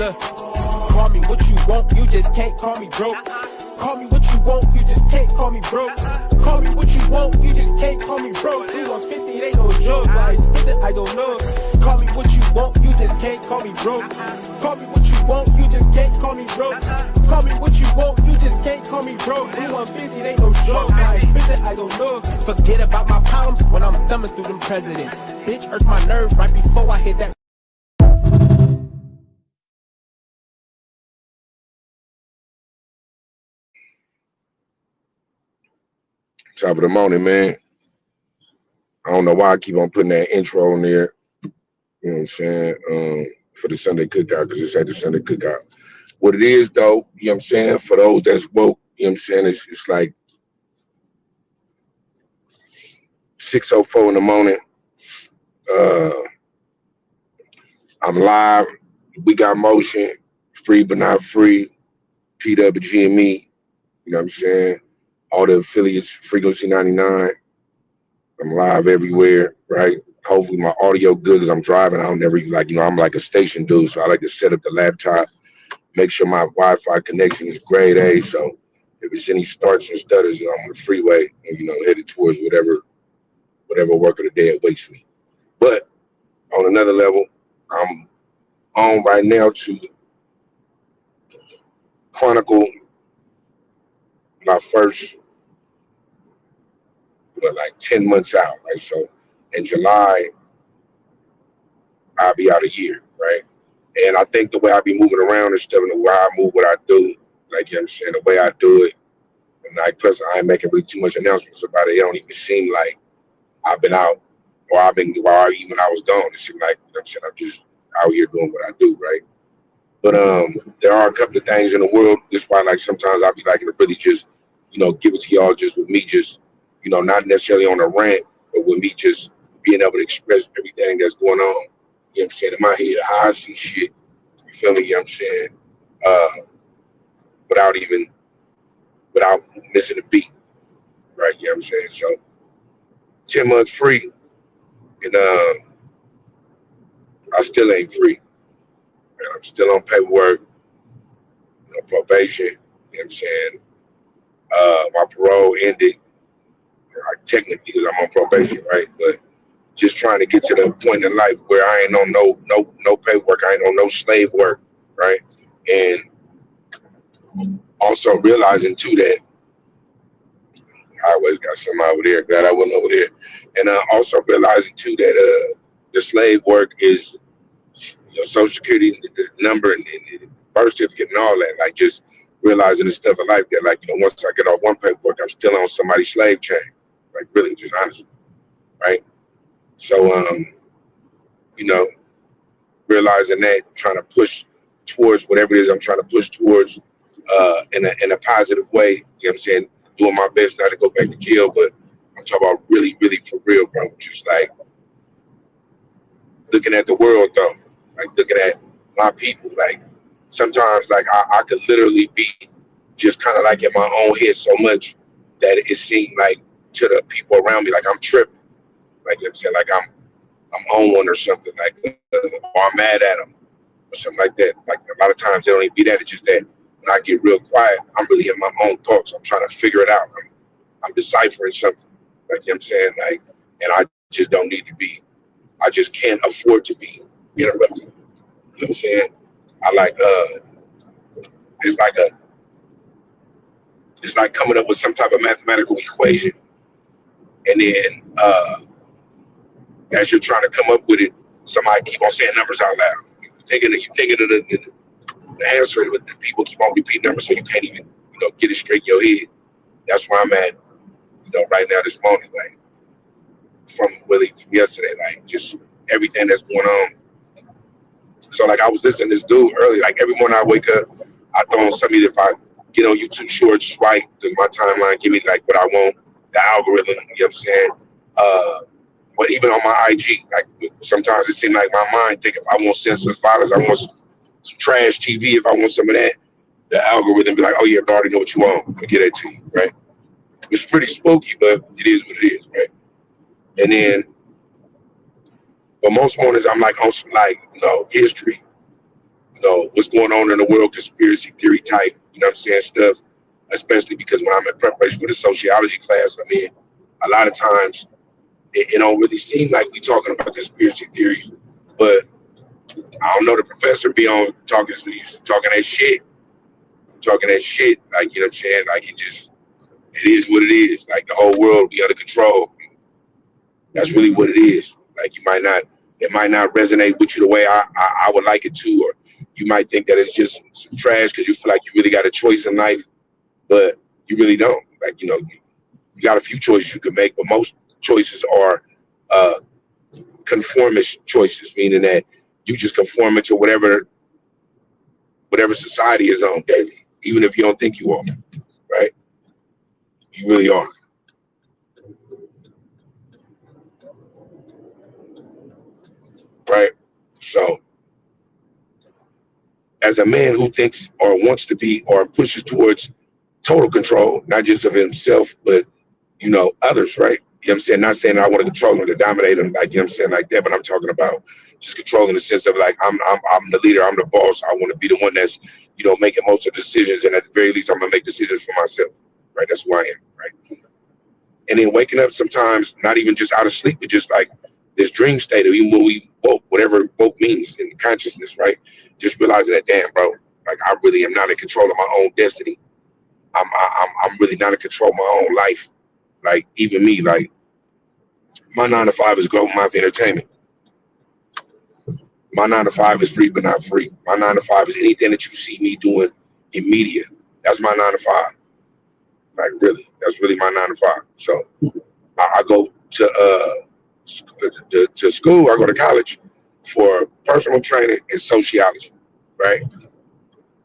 look. Call me what you want, you just can't call me broke. Call me what you want, you just can't call me broke. Call me what you want, you just can't call me broke. 150, it ain't no joke, why I spend it, I don't know. Call me what you want, you just can't call me broke. Call me what you want, you just can't call me broke. Call me what you want, you just can't call me broke. 150, it ain't no joke, why I spend it, I don't know. Forget about my problems when I'm thumbing through them presidents. Bitch hurt my nerves right before I hit that. Top of the morning, man. I don't know why I keep on putting that intro on there. You know what I'm saying? For the Sunday cookout, because it's at the Sunday cookout. What it is, though, you know what I'm saying? For those that's woke, you know what I'm saying? It's like 6:04 in the morning. I'm live. We got motion. Free but not free. P Dub and GME. You know what I'm saying? All the affiliates, Frequency 99. I'm live everywhere, right? Hopefully my audio good because I'm driving. I don't never I'm like a station dude, so I like to set up the laptop, make sure my Wi-Fi connection is grade A. So if there's any starts and stutters, I'm on the freeway and headed towards whatever work of the day awaits me. But on another level, I'm on right now to chronicle my first 10 months out, right? So in July, I'll be out a year, right? And I think the way I be moving around and stuff, and the way I move, what I do, you know what I'm saying, the way I do it, and plus I ain't making really too much announcements about it. It don't even seem like I've been out, or even when I was gone, it seemed like, you know what I'm saying, I'm just out here doing what I do, right? But there are a couple of things in the world. That's why sometimes I'll be liking to really just, give it to y'all just with me just, not necessarily on a rant, but with me just being able to express everything that's going on. You know what I'm saying? In my head, how I see shit. You feel me? You know what I'm saying? Without missing a beat. Right? You know what I'm saying? So 10 months free, and I still ain't free. And I'm still on paperwork, probation. You know what I'm saying? My parole ended, technically because I'm on probation, right? But just trying to get to the point in life where I ain't on no paperwork, I ain't on no slave work, right? And also realizing too that I always got something over there, glad I wasn't over there. And also realizing too that the slave work is Social Security the number and birth certificate and all that. Like just realizing the stuff of life that once I get off one paperwork, I'm still on somebody's slave chain. Like really, just honestly, right? So realizing that, trying to push towards whatever it is I'm trying to push towards in a positive way. You know what I'm saying? Doing my best not to go back to jail, but I'm talking about really, really for real, bro. Just like looking at the world though, like looking at my people. Like sometimes I could literally be just kind of like in my own head so much that it seemed like to the people around me like I'm tripping. Like you know what I'm saying, like I'm on one or something, or I'm mad at them or something like that. Like a lot of times they don't even be that. It's just that when I get real quiet, I'm really in my own thoughts. I'm trying to figure it out. I'm deciphering something. Like you know what I'm saying, like, and I just don't need to be. I just can't afford to be interrupted. You know what I'm saying? It's like coming up with some type of mathematical equation, and then as you're trying to come up with it, somebody keep on saying numbers out loud. You thinking of the answer, but the people keep on repeating numbers, so you can't even get it straight in your head. That's where I'm at, right now this morning, like from yesterday, like just everything that's going on. So like I was listening to this dude early, like every morning I wake up, I throw on something. If I get on YouTube Shorts, right, because my timeline give me like what I want, the algorithm. You know what I'm saying? But even on my IG, like sometimes it seems like my mind think if I want senseless violence, I want some trash TV, if I want some of that, the algorithm be like, oh yeah, I already know what you want. I'll get that to you, right? It's pretty spooky, but it is what it is, right? And then, but most mornings I'm like on some history, what's going on in the world, conspiracy theory type, you know what I'm saying, stuff, especially because when I'm in preparation for the sociology class, I mean, a lot of times it don't really seem like we talking about conspiracy theories, but I don't know, the professor be on talking that shit, like, you know what I'm saying, like it is what it is, like the whole world will be under control. That's really what it is. Like it might not resonate with you the way I would like it to, or you might think that it's just some trash because you feel like you really got a choice in life, but you really don't. Like, you got a few choices you can make, but most choices are conformist choices, meaning that you just conform it to whatever society is on daily, even if you don't think you are, right? You really are. Right? So as a man who thinks or wants to be or pushes towards total control, not just of himself, but others, right? You know what I'm saying? Not saying I want to control them to dominate them, like, you know what I'm saying, like that, but I'm talking about just controlling the sense of like I'm the leader, I'm the boss. I want to be the one that's, making most of the decisions, and at the very least I'm gonna make decisions for myself. Right? That's who I am, right? And then waking up sometimes, not even just out of sleep, but just like this dream state of even when we woke, whatever woke means in consciousness, right? Just realizing that, damn, bro, like I really am not in control of my own destiny. I'm really not in control of my own life. Like even me, like my 9 to 5 is global life entertainment. My 9 to 5 is free but not free. My 9 to 5 is anything that you see me doing in media. That's my 9 to 5. Like really, that's really my 9 to 5. So I go to school. I go to college for personal training and sociology. Right.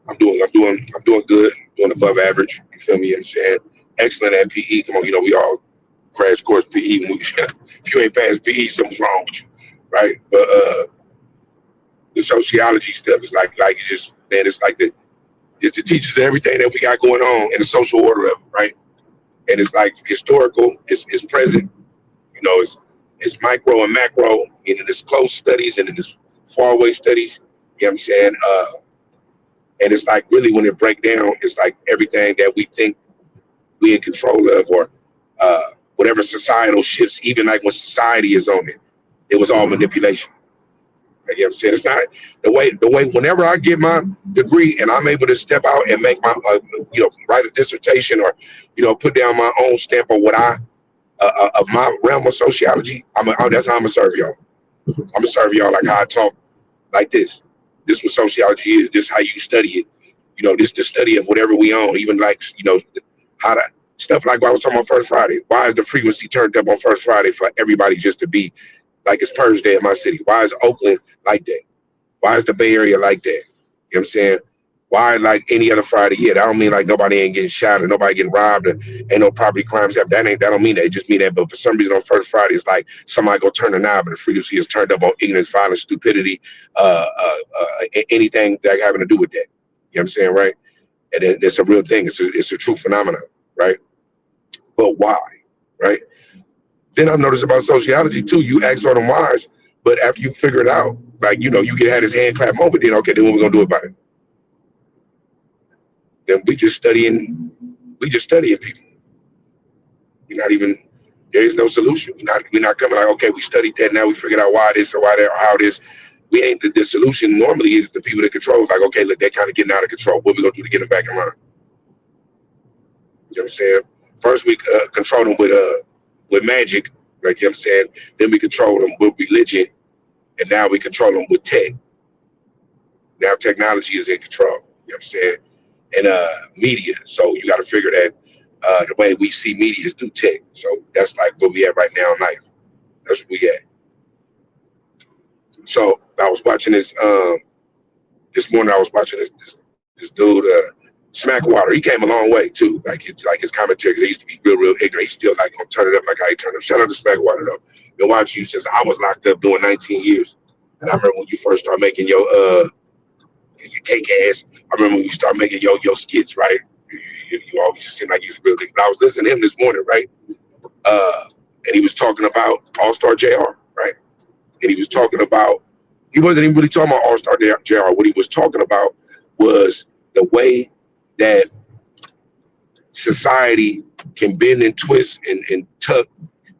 I'm doing good. Doing above average. You feel me? I'm saying excellent at PE. Come on, we all crash course PE. If you ain't passed PE, something's wrong with you, right? But the sociology stuff is like it's just, man, it's like it's the teachers everything that we got going on in the social order of it, right? And it's like historical, it's present, it's micro and macro, and in this close studies and in this faraway studies, you know what I'm saying? And it's like really when it break down, it's like everything that we think we in control of, or whatever societal shifts, even like when society is on it was all manipulation. Like, you know what I'm saying? It's not the way whenever I get my degree and I'm able to step out and make my, write a dissertation or, put down my own stamp on what of my realm of sociology, that's how I'm gonna serve y'all. I'm gonna serve y'all like how I talk like this. This is what sociology is. This is how you study it. This is the study of whatever we own, even like, how to stuff like what I was talking about First Friday. Why is the frequency turned up on First Friday for everybody just to be like it's Purge Day in my city? Why is Oakland like that? Why is the Bay Area like that? You know what I'm saying? Why like any other Friday? Yeah, that don't mean like nobody ain't getting shot or nobody getting robbed or ain't no property crimes happen. That don't mean that. It just mean that. But for some reason on First Friday, it's like somebody go turn the knob and the frequency is turned up on ignorance, violence, stupidity, anything that having to do with that. You know what I'm saying, right? And it's a real thing. It's a true phenomenon, right? But why, right? Then I've noticed about sociology too. You ask all them whys, but after you figure it out, like you can have this hand clap moment. Then okay, then what we gonna do about it? Then we just studying people. We're not even. There is no solution. We're not coming like, okay, we studied that, now we figured out why this or why that or how this. We ain't the solution. Normally is the people that control. Like, okay, look, they're kind of getting out of control. What we gonna do to get them back in line? You know what I'm saying? First we control them with magic, like, you know what I'm saying? Then we control them with religion, and now we control them with tech. Now technology is in control, you know what I'm saying? And media. So you got to figure that the way we see media is through tech. So that's like where we at right now in life. That's where we at. So I was watching this morning. I was watching this dude, Smackwater. He came a long way too. Like his commentary, because he used to be real ignorant. He's still like gonna turn it up like how he turned up. Shout out to Smackwater though. Been watching you since I was locked up doing 19 years. And I remember when you first started making your cake ass. I remember when you started making your skits, right? You always just seemed like you was real good. But I was listening to him this morning, right? And he was talking about All-Star JR, right? And he was talking about He wasn't even really talking about All-Star JR. What he was talking about was the way that society can bend and twist and tuck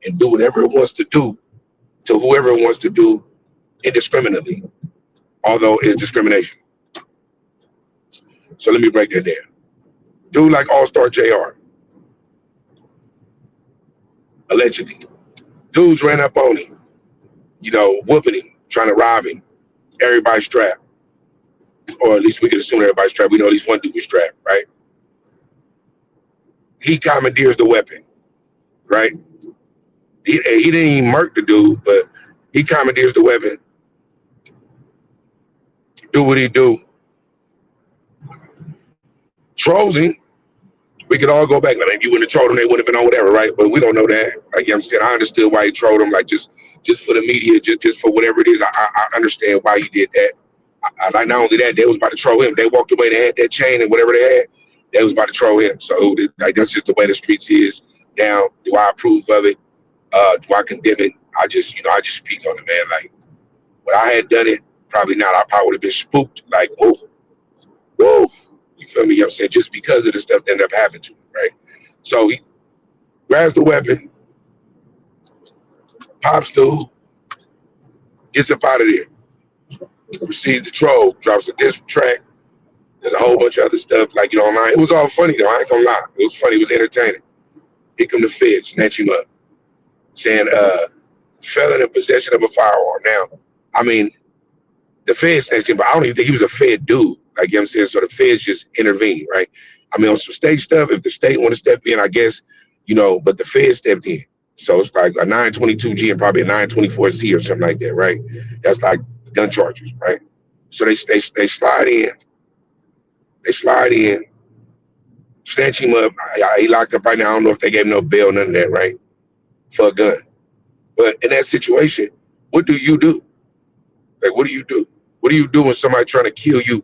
and do whatever it wants to do to whoever it wants to do indiscriminately, although it's discrimination. So let me break that down. Dude like All-Star JR, allegedly. Dudes ran up on him, whooping him, trying to rob him. Everybody strapped. Or at least we can assume everybody's strapped. We know at least one dude was strapped, right? He commandeers the weapon, right? He didn't even murk the dude, but he commandeers the weapon. Do what he do. Trolls him. We could all go back. Like, if you wouldn't have trolled him, they wouldn't have been on whatever, right? But we don't know that. Like I'm saying, I understood why he trolled him, like just for the media, just for whatever it is. I understand why he did that. Like not only that, they was about to troll him. They walked away, they had that chain and whatever they had, they was about to troll him. So like that's just the way the streets is now. Do I approve of it? Do I condemn it? I just speak on it, man. Like when I had done it, probably not. I probably would have been spooked. Like, whoa. You feel me? You know what I'm saying? Just because of the stuff that ended up happening to him, right? So he grabs the weapon, pops dude, gets up out of there, receives the troll, drops a diss track. There's a whole bunch of other stuff, like, online. It was all funny, though. I ain't gonna lie. It was funny. It was entertaining. Here come the feds, snatch him up, saying, felon in possession of a firearm. Now, I mean, the feds snatched him, but I don't even think he was a fed dude. Like, you know what I'm saying? So the feds just intervened, right? I mean, on some state stuff, if the state want to step in, I guess, but the feds stepped in. So it's like a 922G and probably a 924C or something like that, right? That's like gun charges, right? So they slide in. They slide in, snatch him up. He locked up right now. I don't know if they gave him no bail, none of that, right? For a gun. But in that situation, what do you do? Like, what do you do? What do you do when somebody trying to kill you?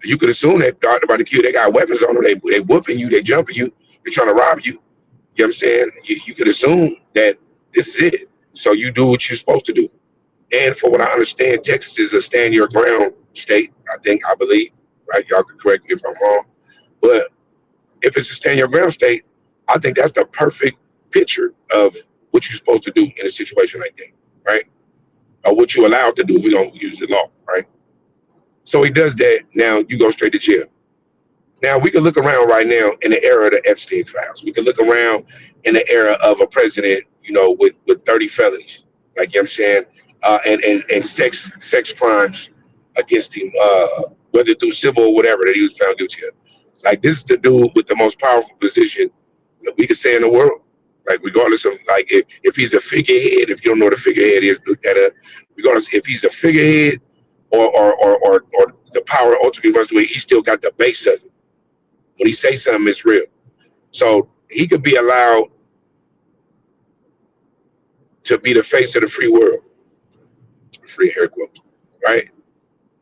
You could assume that they're about to kill you. They got weapons on them. They whooping you. They jumping you. They're trying to rob you. You know what I'm saying? You could assume that this is it. So you do what you're supposed to do. And for what I understand, Texas is a stand your ground state. I believe, right? Y'all can correct me if I'm wrong. But if it's a stand your ground state, I think that's the perfect picture of what you're supposed to do in a situation like that, right? Or what you're allowed to do if we don't use the law, right? So he does that. Now you go straight to jail. Now we can look around right now in the era of the Epstein files. We can look around in the era of a president, with 30 felonies, like, you know what I'm saying, and sex crimes against him, whether through civil or whatever that he was found guilty of. Like, this is the dude with the most powerful position that we could say in the world. Like, regardless of, like, if he's a figurehead, if you don't know what a figurehead is, look at it. Regardless if he's a figurehead or the power ultimately runs away, he still got the base of it. When he says something, it's real. So he could be allowed to be the face of the free world. Free air quotes, right?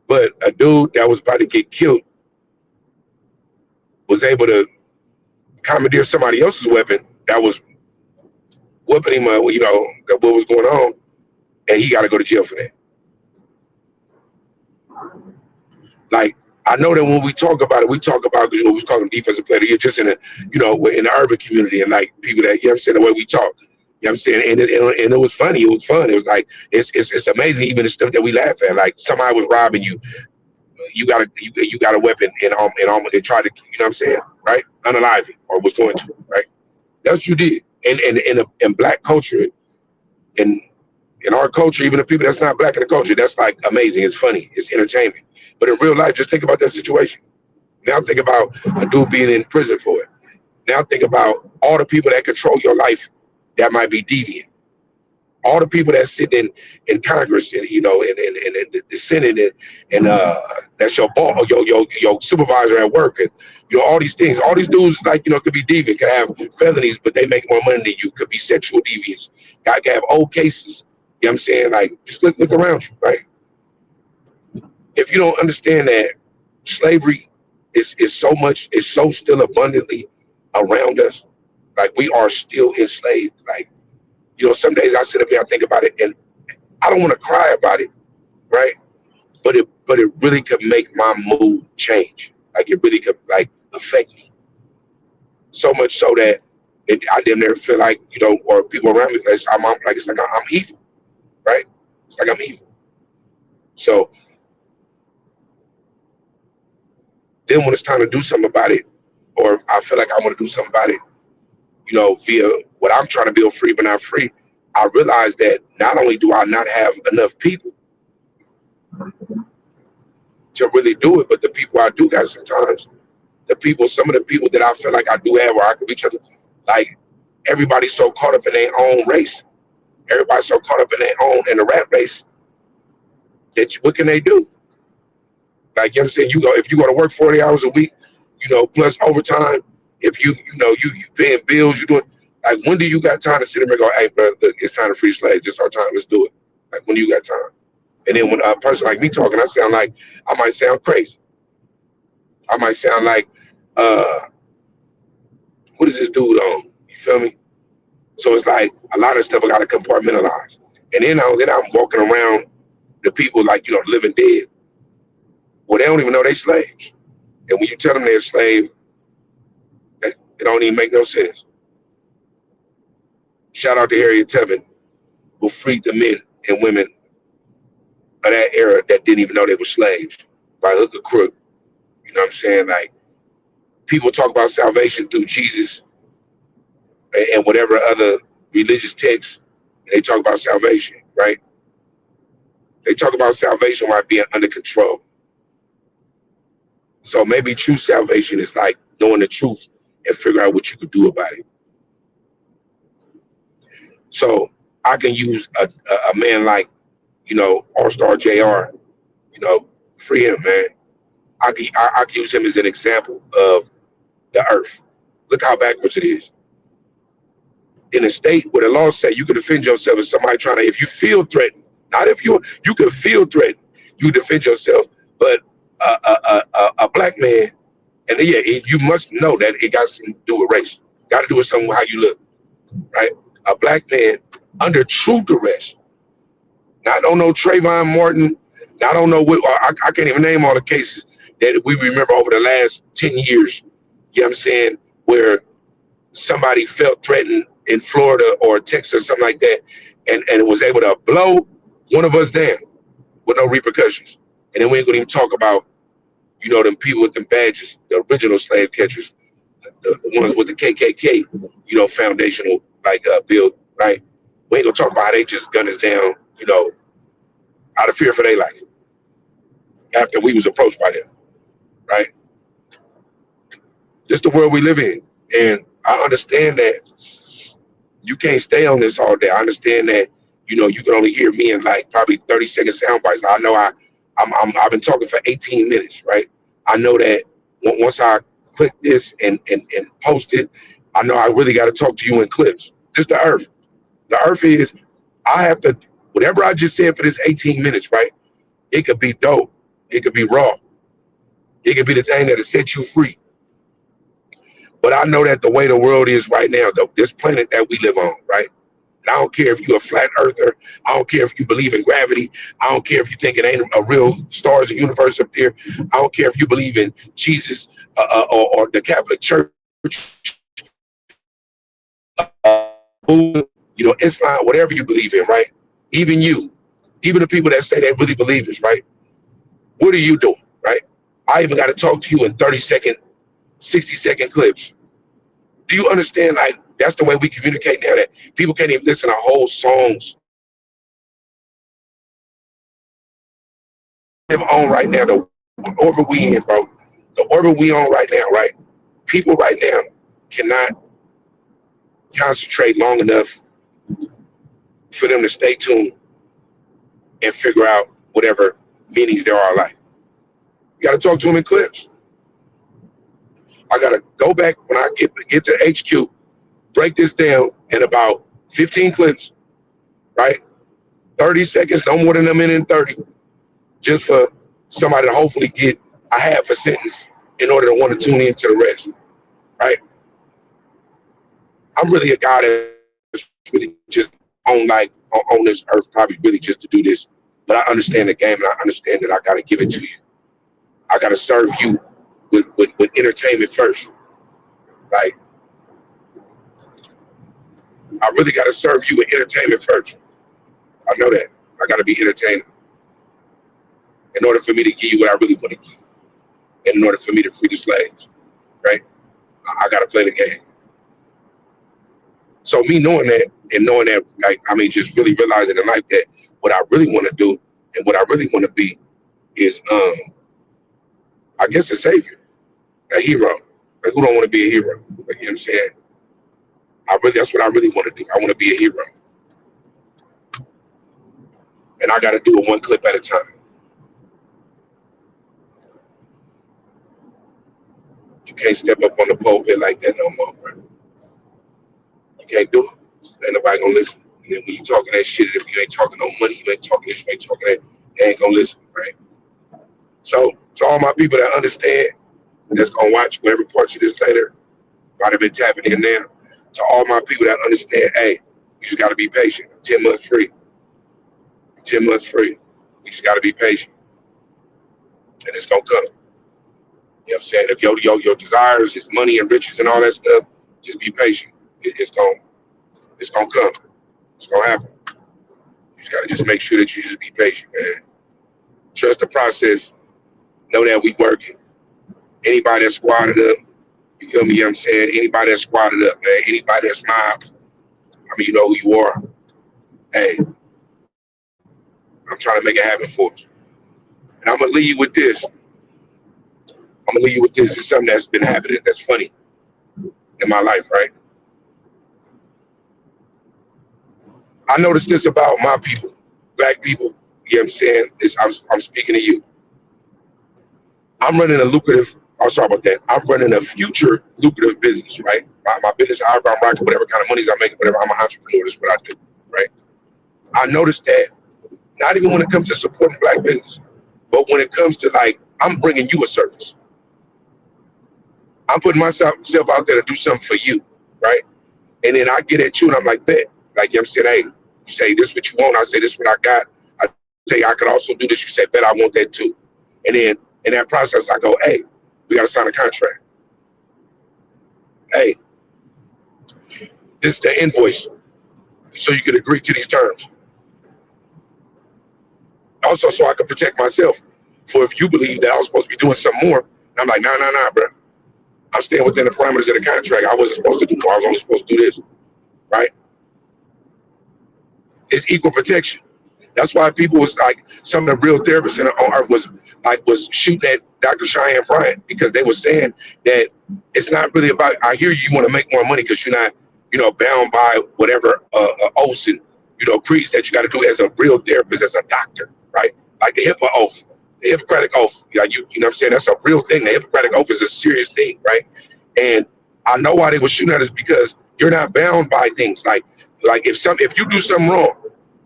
But a dude that was about to get killed was able to commandeer somebody else's weapon that was whooping him, what was going on, and he got to go to jail for that. Like, I know that when we talk about it, we talk about, we was calling him defensive player. You're just in in the urban community, and like people that, you know what I'm saying, the way we talk. You know what I'm saying? And it was funny. It was fun. It was like, it's amazing, even the stuff that we laugh at. Like, somebody was robbing you. You got a weapon and try to, you know what I'm saying, right? Unalive it, or was going to, right? That's what you did. And in black culture, in our culture, even the people that's not black in the culture, that's like amazing. It's funny. It's entertainment. But in real life, just think about that situation. Now think about a dude being in prison for it. Now think about all the people that control your life that might be deviant. All the people that sit in Congress and, in the Senate and that's your boss, your supervisor at work, and all these things. All these dudes, like, could be deviant, could have felonies, but they make more money than you. Could be sexual deviants. Got to have old cases. You know what I'm saying? Like, just look around you, right? If you don't understand that slavery is so still abundantly around us, like, we are still enslaved. Like, some days I sit up here, I think about it, and I don't want to cry about it, right? but it really could make my mood change. Like it really could like affect me so much so that I didn't ever feel like, or people around me, it's like I'm evil, right? It's like I'm evil. So then when it's time to do something about it, or I feel like I want to do something about it, via what I'm trying to build free but not free, I realize that not only do I not have enough people to really do it, but the people I do got sometimes, some of the people that I feel like I do have where I can reach out, like everybody's so caught up in their own race. Everybody's so caught up in the rat race that what can they do? Like you understand, if you go to work 40 hours a week, plus overtime, if you paying bills, you doing like when do you got time to sit there and go, hey bro, look, it's time to free slave, just our time, let's do it. Like when do you got time? And then when a person like me talking, I might sound crazy. I might sound like what is this dude on? You feel me? So it's like a lot of stuff I gotta compartmentalize. And then I'm walking around the people like, living dead. Well, they don't even know they slaves. And when you tell them they're a slave, it don't even make no sense. Shout out to Harriet Tubman, who freed the men and women of that era that didn't even know they were slaves by hook or crook. You know what I'm saying? Like, people talk about salvation through Jesus and whatever other religious texts, they talk about salvation, right? They talk about salvation while being under control. So maybe true salvation is like knowing the truth and figure out what you could do about it. So I can use a man like, All-Star JR, free him, man. I can use him as an example of the earth. Look how backwards it is. In a state where the law say you can defend yourself if somebody if you feel threatened, not if you can feel threatened, you defend yourself, but a black man, and yeah, you must know that it got something to do with race. Got to do with something with how you look, right? A black man under truth arrest. Not on no Trayvon Martin. Not on no what. I can't even name all the cases that we remember over the last 10 years. You know what I'm saying? Where somebody felt threatened in Florida or Texas or something like that, and was able to blow one of us down with no repercussions. And then we ain't gonna even talk about, them people with them badges, the original slave catchers, the ones with the KKK, foundational build, right? We ain't gonna talk about how they just gunned us down, out of fear for their life after we was approached by them, right? Just the world we live in. And I understand that you can't stay on this all day. I understand that, you can only hear me in like probably 30-second sound bites. I know I've been talking for 18 minutes, right? I know that once I click this and post it, I know I really got to talk to you in clips. Just the earth. The earth is, I have to, whatever I just said for this 18 minutes, right? It could be dope. It could be raw. It could be the thing that'll set you free. But I know that the way the world is right now, this planet that we live on, right? And I don't care if you're a flat earther. I don't care if you believe in gravity. I don't care if you think it ain't a real stars and universe up there. I don't care if you believe in Jesus or the Catholic Church, Islam, whatever you believe in, right? Even the people that say they really believe this, right? What are you doing, right? I even got to talk to you in 30-second, 60-second clips. Do you understand? Like, that's the way we communicate now, that people can't even listen to whole songs. Live on right now, the orbit we in, bro. The orbit we on right now, right? People right now cannot concentrate long enough for them to stay tuned and figure out whatever meanings there are in life. You got to talk to them in clips. I got to go back when I get to HQ, break this down in about 15 clips, right? 30 seconds, no more than a minute and 30, just for somebody to hopefully get a half a sentence in order to want to tune in to the rest, right? I'm really a guy that's really just on this earth, probably really just to do this But I understand the game, and I understand that I got to give it to you. I got to serve you with entertainment first. Like, I really got to serve you with entertainment first. I know that. I got to be entertaining in order for me to give you what I really want to give, and in order for me to free the slaves, right? I got to play the game. So me knowing that, and knowing that, like, I mean, just really realizing in life that what I really want to do and what I really want to be is, I guess, a savior, a hero. Like, who don't want to be a hero? Like, you know what I'm saying? That's what I really want to do. I want to be a hero. And I got to do it one clip at a time. You can't step up on the pulpit like that no more, bro. You can't do it. Ain't nobody gonna listen. And then when you talking that shit, if you ain't talking no money, you ain't talking this, you ain't talking that, they ain't gonna listen, right? So to all my people that understand, that's gonna watch whatever parts of this later, might have been tapping in now. To all my people that understand, hey, you just gotta be patient. 10 months free. 10 months free. You just gotta be patient. And it's gonna come. You know what I'm saying? If your desires is money and riches and all that stuff, just be patient. It's gonna come. It's gonna happen. You just gotta just make sure that you just be patient, man. Trust the process. Know that we working. Anybody that's squatted up, you feel me? You know what I'm saying? Anybody that's squatted up, man. Anybody that's mobbed, I mean, you know who you are. Hey, I'm trying to make it happen for you. And I'm gonna leave you with this. It's something that's been happening that's funny in my life, right? I noticed this about my people, black people. You know what I'm saying? I'm speaking to you. I'm running I'm running a future lucrative business, right? My business, however I'm rocking, whatever kind of monies I'm making, whatever, I'm an entrepreneur, that's what I do, right? I noticed that not even when it comes to supporting black business, but when it comes to, like, I'm bringing you a service. I'm putting myself out there to do something for you, right? And then I get at you and I'm like, bet. Like, you know what I'm saying? Hey, you say this what you want. I say this what I got. I say I could also do this. You say, bet, I want that too. And then in that process, I go, hey, we got to sign a contract. Hey, this is the invoice. So you can agree to these terms. Also, so I can protect myself. For if you believe that I was supposed to be doing something more, I'm like, nah, bro. I'm staying within the parameters of the contract. I wasn't supposed to do more. I was only supposed to do this, right? It's equal protection. That's why people was like, some of the real therapists on earth was shooting at Dr. Cheyenne Bryant, because they were saying that it's not really about, I hear you want to make more money because you're not, bound by whatever oaths and, creeds that you got to do as a real therapist, as a doctor, right? Like the HIPAA oath. The Hippocratic Oath, you know what I'm saying? That's a real thing. The Hippocratic Oath is a serious thing, right? And I know why they were shooting at us, because you're not bound by things. Like if you do something wrong,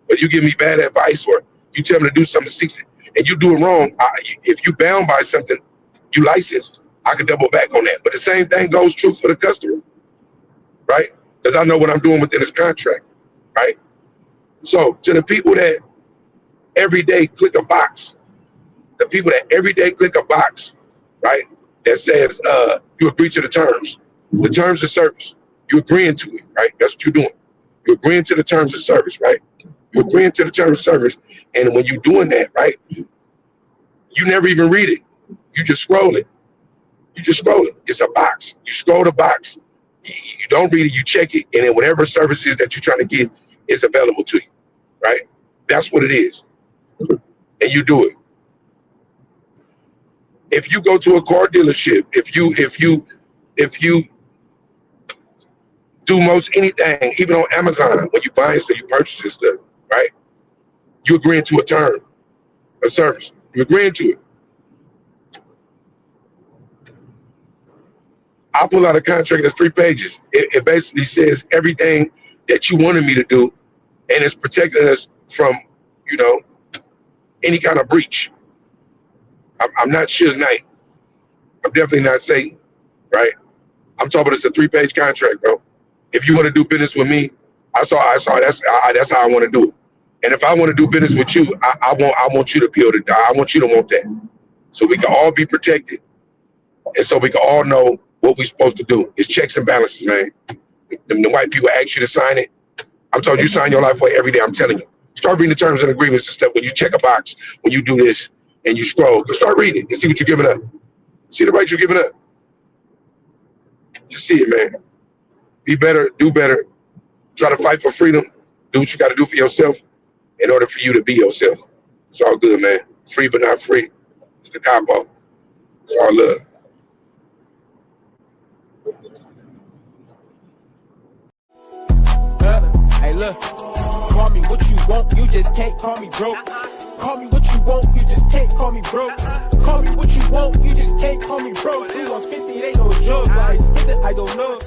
or you give me bad advice, or you tell me to do something and you do it wrong, if you bound by something, you licensed, I can double back on that. But the same thing goes true for the customer, right? Because I know what I'm doing within this contract, right? So to the people that every day click a box, right, that says you agree to the terms of service. You're agreeing to it, right? That's what you're doing. You're agreeing to the terms of service, right? You're agreeing to the terms of service. And when you're doing that, right, you never even read it. You just scroll it. It's a box. You scroll the box. You don't read it. You check it. And then whatever service is that you're trying to get is available to you, right? That's what it is. And you do it. If you go to a car dealership, if you do most anything, even on Amazon, when you buy stuff, you purchase stuff, right? You agreeing to a term, a service. You agreeing to it. I pull out a contract that's 3 pages. It basically says everything that you wanted me to do, and it's protecting us from, any kind of breach. I'm not Suge Knight. I'm definitely not Satan, right? I'm talking about it's a 3-page contract, bro. If you want to do business with me, I saw that's how I want to do it. And if I want to do business with you, I want you to be able to. I want you to want that, so we can all be protected, and so we can all know what we're supposed to do. It's checks and balances, man. The white people ask you to sign it. I'm telling you, sign your life away every day. I'm telling you. Start reading the terms and agreements and stuff. When you check a box, when you do this, and you scroll, start reading and see what you're giving up. See the rights you're giving up. Just see it, man. Be better, do better. Try to fight for freedom. Do what you got to do for yourself in order for you to be yourself. It's all good, man. Free but not free. It's the combo. It's all love. Hey, look. Call me what you want, you just can't call me broke. Call me what you want, you just can't call me broke. Call me what you want, you just can't call me broke. 2 on 50, it ain't no joke. Why I spend it, I don't know.